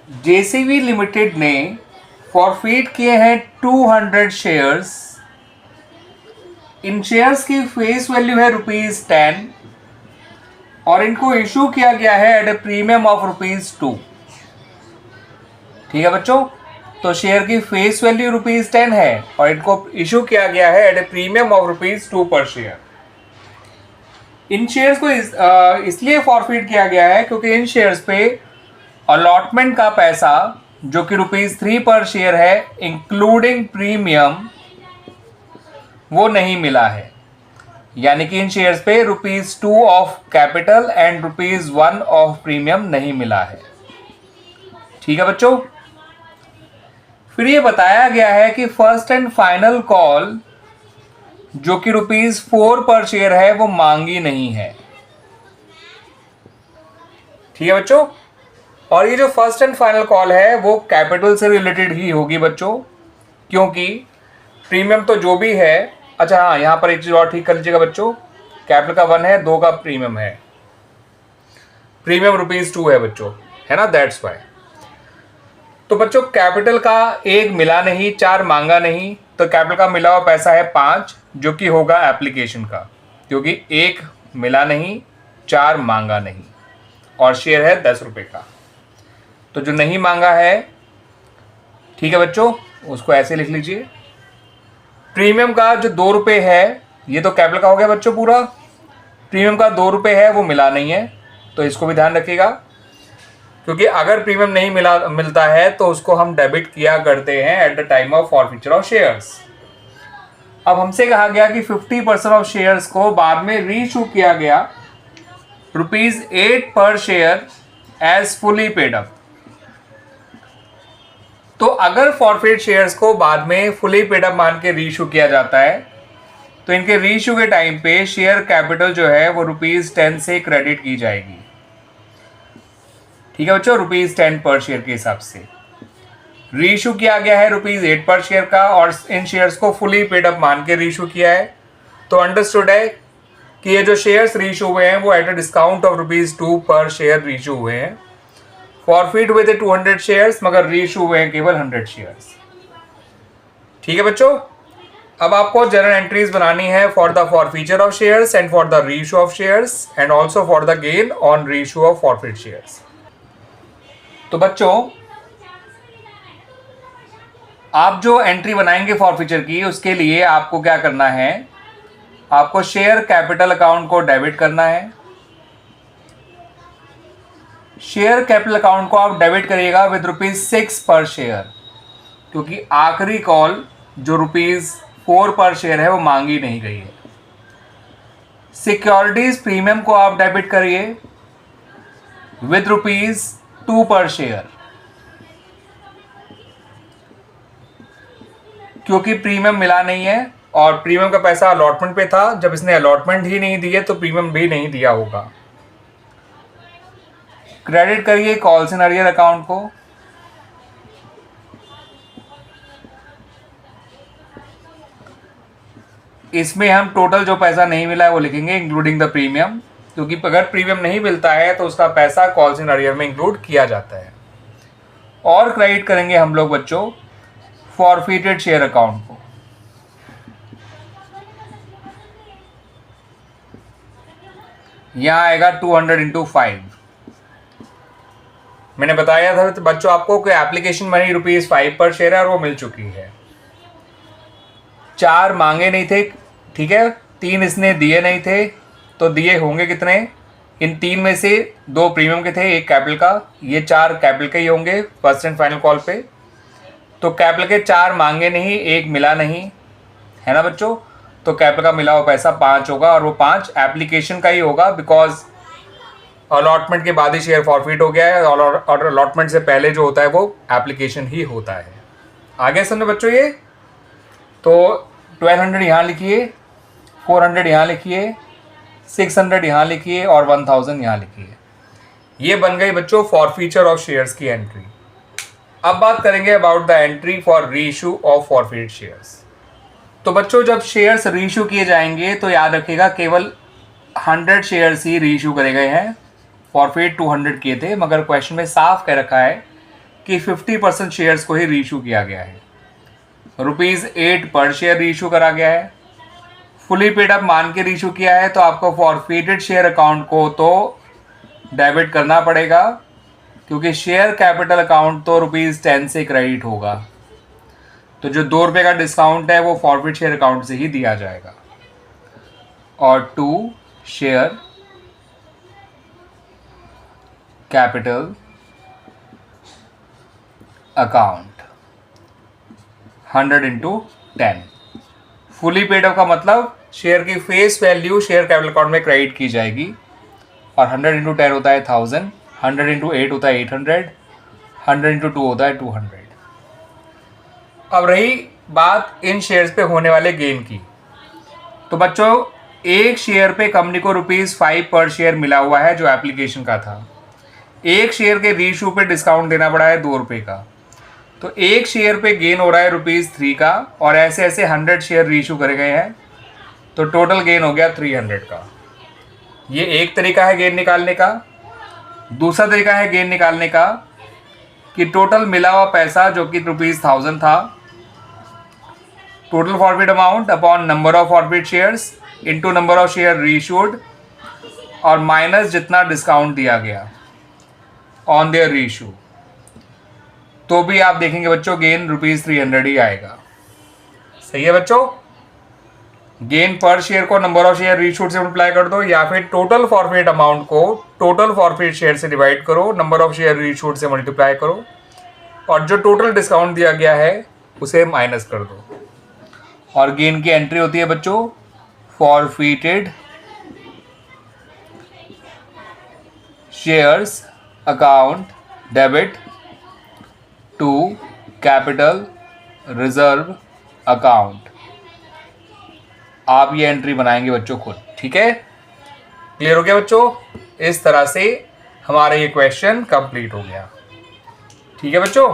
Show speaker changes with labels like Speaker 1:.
Speaker 1: JCB limited ने forfeit किए हैं 200 शेयर्स। इन शेयर्स की फेस वैल्यू है ₹10 और इनको इशू किया गया है एट ए प्रीमियम ऑफ ₹2। ठीक है बच्चों, तो शेयर की फेस वैल्यू ₹10 है और इनको इशू किया गया है एट ए प्रीमियम ऑफ ₹2 पर शेयर। इन शेयर्स को इसलिए फॉरफिट किया गया है क्योंकि इन शेयर्स पे अलॉटमेंट का पैसा जो कि ₹3 पर शेयर है इंक्लूडिंग प्रीमियम, वो नहीं मिला है। यानी कि इन शेयर्स पे ₹2 of capital and ₹1 of premium नहीं मिला है। ठीक है बच्चों, फिर ये बताया गया है कि फर्स्ट एंड फाइनल कॉल जो कि ₹4 पर शेयर है वो मांगी नहीं है। ठीक है बच्चों, और ये जो फर्स्ट एंड फाइनल कॉल है वो कैपिटल से रिलेटेड ही होगी बच्चों, क्योंकि प्रीमियम तो जो भी है, अच्छा हाँ यहां पर एक चीज और ठीक कर लीजिएगा बच्चों, कैपिटल का 1 है, 2 का प्रीमियम है, प्रीमियम ₹2 है बच्चों, है ना, दैट्स वाई। तो बच्चों कैपिटल का 1 मिला नहीं, 4 मांगा नहीं, तो कैपिटल का मिला हुआ पैसा है 5 जो कि होगा एप्लीकेशन का, क्योंकि 1 मिला नहीं, 4 मांगा नहीं और शेयर है ₹10 का। तो जो नहीं मांगा है, ठीक है बच्चों, उसको ऐसे लिख लीजिए। प्रीमियम का जो ₹2 है, ये तो कैपिटल का हो गया बच्चों पूरा, प्रीमियम का ₹2 है वो मिला नहीं है, तो इसको भी ध्यान रखिएगा, क्योंकि अगर प्रीमियम नहीं मिलता है तो उसको हम डेबिट किया करते हैं at the time of forfeiture of shares. अब हमसे कहा गया कि 50% ऑफ शेयर्स को बाद में रीइशू किया गया ₹8 पर share as fully paid up. तो अगर फॉरफिट शेयर्स को बाद में फुली पेड अप मान के रीइशू किया जाता है तो इनके रीइशू के टाइम पे शेयर कैपिटल जो है वो ₹10 से क्रेडिट की जाएगी। ठीक है बच्चों, ₹10 पर शेयर के हिसाब से रीइशू किया गया है ₹8 पर शेयर का, और इन शेयर्स को फुली पेड अप मान के रीइशू किया है। तो अंडरस्टूड है कि ये जो शेयर्स रीइशू हुए हैं वो एट अ डिस्काउंट ऑफ ₹2 पर शेयर रीइशू हुए हैं। फॉरफिट हुए थे 200 शेयर्स, मगर रीइशू हुए हैं केवल 100 शेयर्स। ठीक है बच्चों, अब आपको जर्नल एंट्रीज बनानी है for the forfeiture of shares and for the reissue of shares and also for the gain on reissue of forfeit shares. तो बच्चों आप जो एंट्री बनाएंगे फॉरफीचर की, उसके लिए आपको क्या करना है, आपको शेयर कैपिटल अकाउंट को डेबिट करना है। शेयर कैपिटल अकाउंट को आप डेबिट करिएगा विद ₹6 पर शेयर, क्योंकि आखिरी कॉल जो ₹4 पर शेयर है वो मांगी नहीं गई है। सिक्योरिटीज प्रीमियम को आप डेबिट करिए विद ₹2 पर शेयर, क्योंकि प्रीमियम मिला नहीं है और प्रीमियम का पैसा अलॉटमेंट पे था, जब इसने अलॉटमेंट ही नहीं दी है तो प्रीमियम भी नहीं दिया होगा। क्रेडिट करिए कॉल सिनेरियर अकाउंट को, इसमें हम टोटल जो पैसा नहीं मिला है वो लिखेंगे इंक्लूडिंग द प्रीमियम, क्योंकि अगर प्रीमियम नहीं मिलता है तो उसका पैसा कॉल सिनेरियर में इंक्लूड किया जाता है। और क्रेडिट करेंगे हम लोग बच्चों फॉरफिटेड शेयर अकाउंट को, यहां आएगा 200 × 5। मैंने बताया था बच्चों आपको कि एप्लीकेशन मनी ₹5 पर शेयर है और वो मिल चुकी है। 4 मांगे नहीं थे, ठीक है, 3 इसने दिए नहीं थे, तो दिए होंगे कितने, इन 3 में से 2 प्रीमियम के थे, 1 कैपिटल का, ये 4 कैपिटल के ही होंगे फर्स्ट एंड फाइनल कॉल पे। तो कैपिटल के 4 मांगे नहीं, 1 मिला नहीं, है ना बच्चों, तो कैपिटल का मिला हुआ पैसा 5 होगा और वो 5 एप्लीकेशन का ही होगा, बिकॉज अलॉटमेंट के बाद ही शेयर फॉरफिट हो गया है और अलॉटमेंट से पहले जो होता है वो एप्लीकेशन ही होता है। आगे समझो बच्चों ये, तो 1200 यहाँ लिखिए, 400 यहाँ लिखिए, 600 यहाँ लिखिए और 1000 यहाँ लिखिए। ये बन गई बच्चों फॉरफीचर ऑफ शेयर्स की एंट्री। अब बात करेंगे about the entry for reissue of forfeited shares. तो बच्चों जब शेयर्स रीइशू किए जाएंगे तो याद रखिएगा केवल 100 शेयर्स ही रीइशू करे गए हैं, फॉरफिट 200 किए थे, मगर क्वेश्चन में साफ कह रखा है कि 50% शेयर्स को ही रीइशू किया गया है, ₹8 पर शेयर रीइशू करा गया है। फुली पेड अप मान के रीइशू किया है तो आपको फॉरफिटेड शेयर अकाउंट को तो डेबिट करना पड़ेगा, क्योंकि शेयर कैपिटल अकाउंट तो ₹10 से क्रेडिट होगा। तो जो ₹2 का डिस्काउंट है वो फॉरफिट शेयर अकाउंट से ही दिया जाएगा। और 2 share capital account 100 × 10। Fully paid up का मतलब शेयर की face value share capital account में क्रेडिट की जाएगी, और 100 × 10 होता है 1000, 100 × 8 होता है 800, 100 × 2 होता है 200। अब रही बात इन शेयर्स पे होने वाले गेन की, तो बच्चों एक शेयर पे कंपनी को ₹5 पर शेयर मिला हुआ है जो एप्लीकेशन का था। एक शेयर के रीइशू पे डिस्काउंट देना पड़ा है ₹2 का, तो एक शेयर पे गेन हो रहा है ₹3 का, और ऐसे ऐसे 100 शेयर रीइशू करे गए हैं, तो टोटल गेन हो गया 300 का। ये एक तरीका है गेन निकालने का। दूसरा तरीका है गेन निकालने का कि टोटल मिला हुआ पैसा जो कि ₹1000 था, total forfeit amount upon number of forfeit shares into number of share reissued, और माइनस जितना डिस्काउंट दिया गया ऑन देयर रीइशू, तो भी आप देखेंगे बच्चों गेन ₹300 ही आएगा। सही है बच्चों। गेन पर शेयर को नंबर ऑफ शेयर रीइशूड से मल्टीप्लाई कर दो, या फिर टोटल फॉरफिट अमाउंट को टोटल फॉरफिट शेयर से डिवाइड करो, नंबर ऑफ शेयर रीइशूड से मल्टीप्लाई करो, और जो टोटल डिस्काउंट दिया गया है उसे माइनस कर दो, और गेन की एंट्री होती है बच्चों forfeited shares account debit to capital reserve account. आप ये एंट्री बनाएंगे बच्चों खुद, ठीक है। क्लियर हो गया बच्चों। इस तरह से हमारा ये क्वेश्चन कंप्लीट हो गया, ठीक है बच्चों।